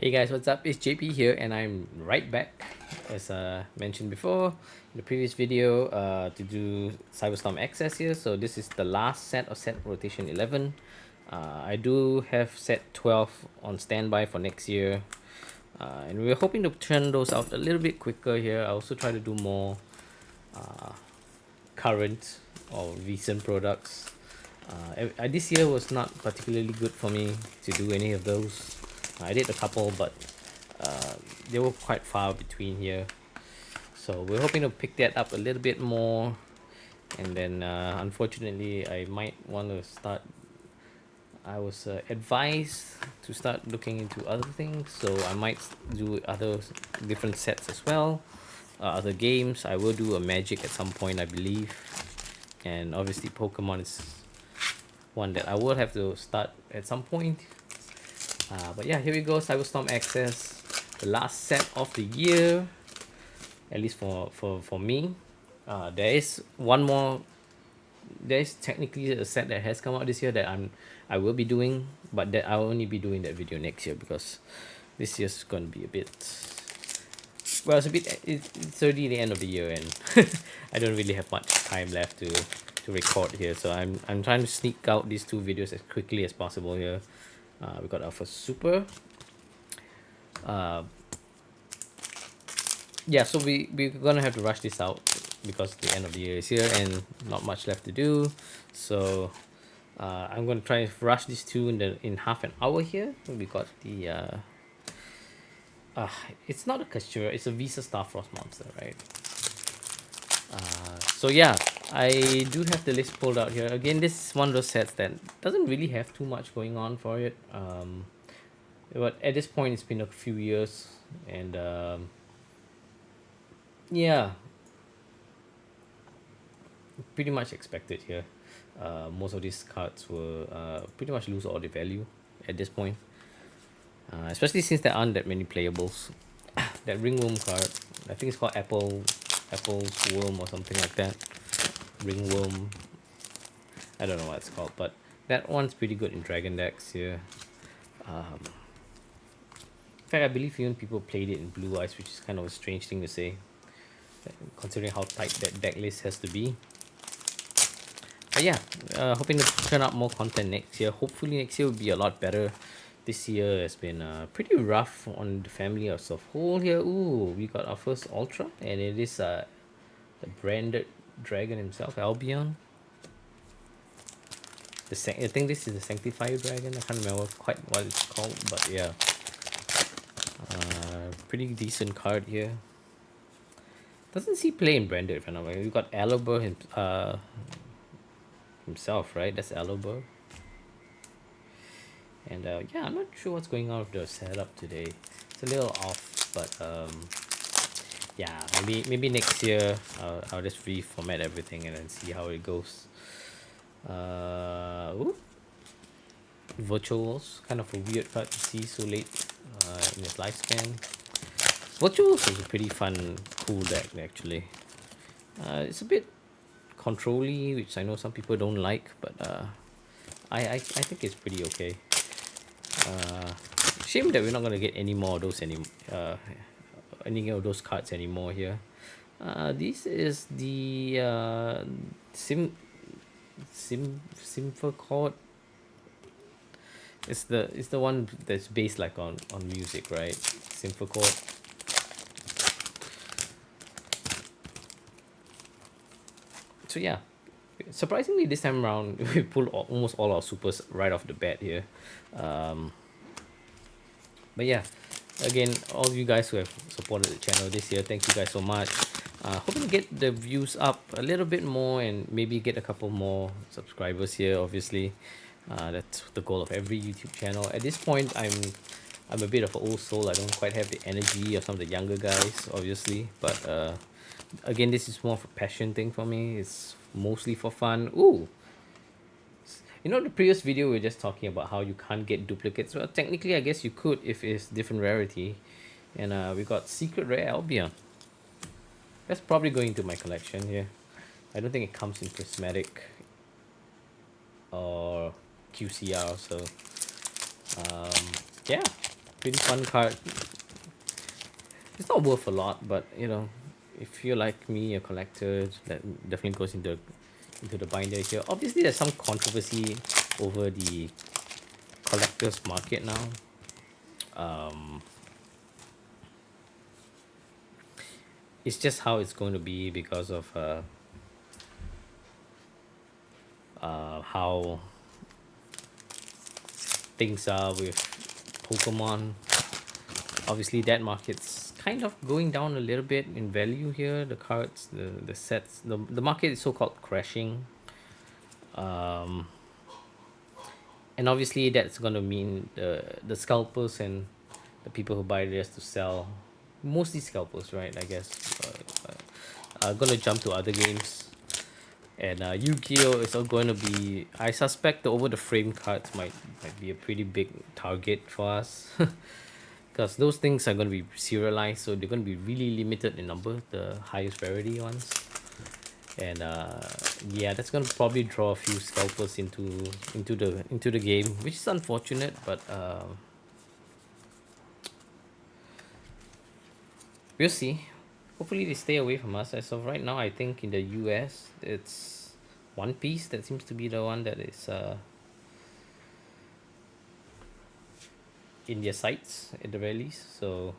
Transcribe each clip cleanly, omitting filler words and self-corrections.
Hey guys, what's up? It's JP here, and I'm right back, as mentioned before in the previous video, to do Cyberstorm Access here. So this is the last set of set rotation 11. I do have set 12 on standby for next year, and we're hoping to turn those out a little bit quicker here. I also try to do more current or recent products. This year was not particularly good for me to do any of those. I did a couple, but they were quite far between here. So we're hoping to pick that up a little bit more. And then unfortunately, I might want to start. I was advised to start looking into other things, so I might do other different sets as well. Other games. I will do a Magic at some point, I believe. And obviously, Pokemon is one that I will have to start at some point. But yeah, here we go. Cyberstorm Access, the last set of the year, at least for me. There is one more. There is technically a set that has come out this year that I will be doing, but that I'll only be doing that video next year because this year's gonna be a bit. Well, it's already the end of the year, and I don't really have much time left to record here. So I'm trying to sneak out these two videos as quickly as possible here. We got our first super. Yeah, so we're gonna have to rush this out because the end of the year is here and not much left to do. So I'm gonna try and rush these two in half an hour here. We got the it's not a Kashura, it's a Visa Star Frost monster, right? So yeah, I do have the list pulled out here. Again, this is one of those sets that doesn't really have too much going on for it. But at this point, it's been a few years, and yeah, pretty much expected here. Most of these cards will pretty much lose all the value at this point, especially since there aren't that many playables. That ringworm card, I think it's called Apple's Worm or something like that. Ringworm, I don't know what it's called, but that one's pretty good in Dragon decks here. In fact, I believe even people played it in Blue Eyes, which is kind of a strange thing to say, considering how tight that deck list has to be. But yeah, hoping to turn out more content next year. Hopefully next year will be a lot better. This year has been pretty rough on the family as a whole here. Ooh, we got our first Ultra, and it is the branded dragon himself, Albion. I think this is the Sanctified Dragon. I can't remember quite what it's called, but yeah. Pretty decent card here. Doesn't see play in branded if I'm not wrong. We got Alibur himself, right? That's Alibur. And yeah, I'm not sure what's going on with the setup today. It's a little off, but yeah, maybe next year I'll just reformat everything and then see how it goes. Ooh. Virtual Walls, kind of a weird card to see so late in its lifespan. Virtual Walls is a pretty fun, cool deck actually. It's a bit control-y, which I know some people don't like, but I think it's pretty okay. Shame that we're not gonna get any more of those any of those cards anymore here. This is the Simfacort. It's the one that's based like on music, right? Simfacort. So yeah, surprisingly this time around we pulled almost all our supers right off the bat here. But yeah, again, all of you guys who have supported the channel this year, thank you guys so much. Hoping to get the views up a little bit more and maybe get a couple more subscribers here. Obviously, that's the goal of every YouTube channel. At this point, I'm a bit of an old soul. I don't quite have the energy of some of the younger guys, obviously. But again, this is more of a passion thing for me. It's mostly for fun. Ooh, you know, the previous video we were just talking about how you can't get duplicates. Well, technically, I guess you could if it's different rarity. And we got Secret Rare Albion. That's probably going to my collection here. I don't think it comes in prismatic or QCR, so yeah. pretty fun card. It's not worth a lot, but if you're like me, a collector, that definitely goes into the binder here. Obviously, there's some controversy over the collector's market now. Um, it's just how it's going to be because of how things are with Pokemon. Obviously, that market's kind of going down a little bit in value here. The cards, the sets, the market is so-called crashing. Um, and obviously, that's going to mean the scalpers and the people who buy this to sell, mostly scalpers, right? I guess, are going to jump to other games. And Yugioh is going to be. I suspect the over the frame cards might be a pretty big target for us, because those things are going to be serialized, so they're going to be really limited in number, the highest rarity ones. And yeah, that's going to probably draw a few scalpers into the game, which is unfortunate, but we'll see. Hopefully they stay away from us. As of right now, I think in the US it's One Piece that seems to be the one that is in their sights at the very least. So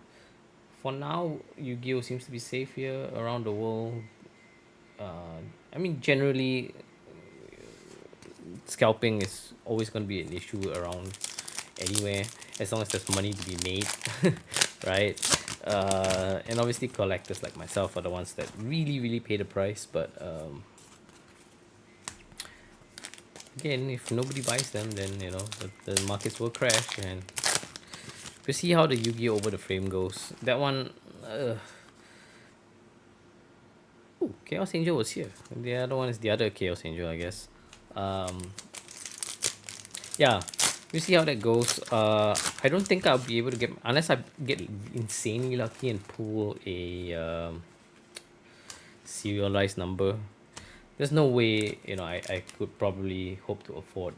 for now, Yu-Gi-Oh seems to be safe here around the world. I mean, generally, scalping is always going to be an issue around anywhere, as long as there's money to be made, right? And obviously, collectors like myself are the ones that really, really pay the price. But again, if nobody buys them, then the markets will crash, and we'll see how the Yu-Gi-Oh over the frame goes. That one, oh, Chaos Angel was here. The other one is the other Chaos Angel, I guess. Um, yeah, we'll see how that goes. I don't think I'll be able to get, unless I get insanely lucky and pull a serialized number. There's no way I could probably hope to afford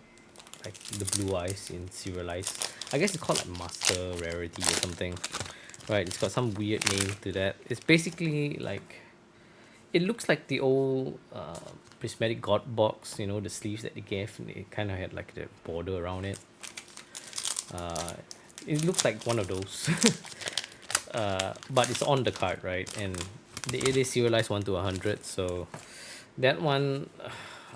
like the blue eyes in serialized. I guess it's called like master rarity or something, right? It's got some weird name to that. It's basically like, it looks like the old prismatic god box, the sleeves that they gave. It kind of had like the border around it. uh, it looks like one of those. But it's on the card, right? And it is serialized 1 to 100, so that one,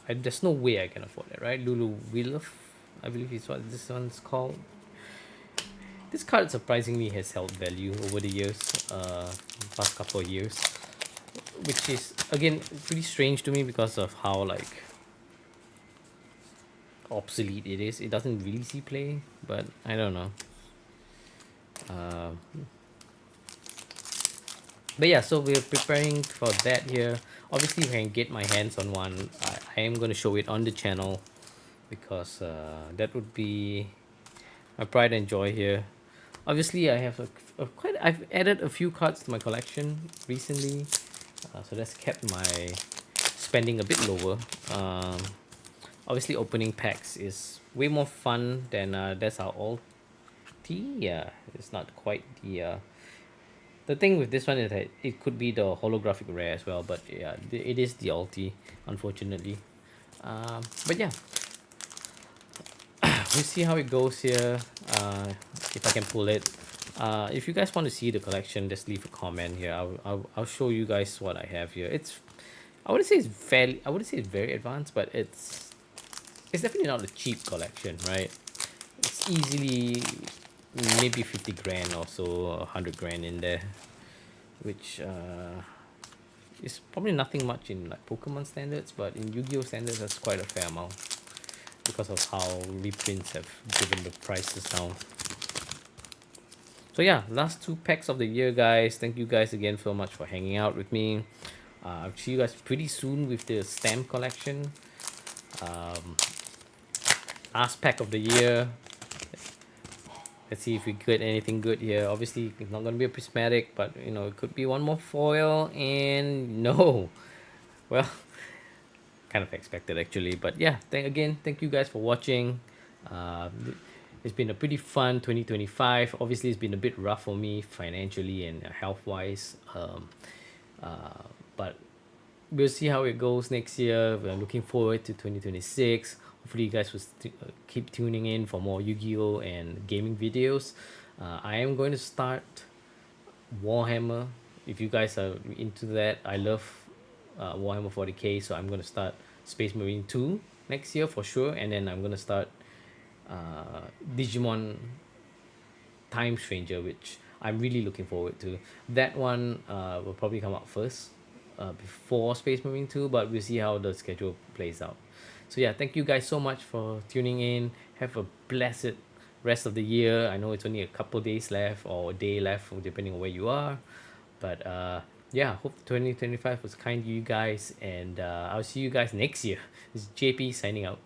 there's no way I can afford it, right? Lulu Wilf, I believe is what this one's called. This card surprisingly has held value over the years, past couple of years, which is again pretty strange to me because of how like obsolete it is. It doesn't really see play, but I don't know. Uh, but yeah, so we're preparing for that here. Obviously, if I can get my hands on one, I am going to show it on the channel, because that would be my pride and joy here. Obviously, I have I've added a few cards to my collection recently, so that's kept my spending a bit lower. Obviously, opening packs is way more fun than that's our ulti. Yeah, it's not quite the thing with this one is that it could be the holographic rare as well, but yeah, it is the ulti, unfortunately. But yeah, we'll see how it goes here. If I can pull it. If you guys want to see the collection, just leave a comment here. I'll show you guys what I have here. I wouldn't say it's fairly, I wouldn't say it's very advanced, but it's definitely not a cheap collection, right? It's easily maybe 50 grand or so, 100 grand in there, which is probably nothing much in like Pokemon standards, but in Yu-Gi-Oh standards, that's quite a fair amount because of how reprints have driven the prices down. So yeah, last two packs of the year, guys. Thank you guys again so much for hanging out with me. I'll see you guys pretty soon with the stamp collection. Last pack of the year. Let's see if we get anything good here. Obviously, it's not gonna be a prismatic, but it could be one more foil. And no, well, kind of expected actually. But yeah, thank you guys for watching. it's been a pretty fun 2025. Obviously, it's been a bit rough for me financially and health wise. But we'll see how it goes next year. We're looking forward to 2026. Hopefully, you guys will keep tuning in for more Yu-Gi-Oh and gaming videos. I am going to start Warhammer. If you guys are into that, I love Warhammer 40k, so I'm gonna start Space Marine 2 next year for sure, and then I'm gonna start Digimon Time Stranger, which I'm really looking forward to. That one will probably come out first before Space Marine 2, but we'll see how the schedule plays out. So yeah, thank you guys so much for tuning in. Have a blessed rest of the year. I know it's only a couple days left or a day left, depending on where you are. But yeah, hope 2025 was kind to you guys, and I'll see you guys next year. This is JP signing out.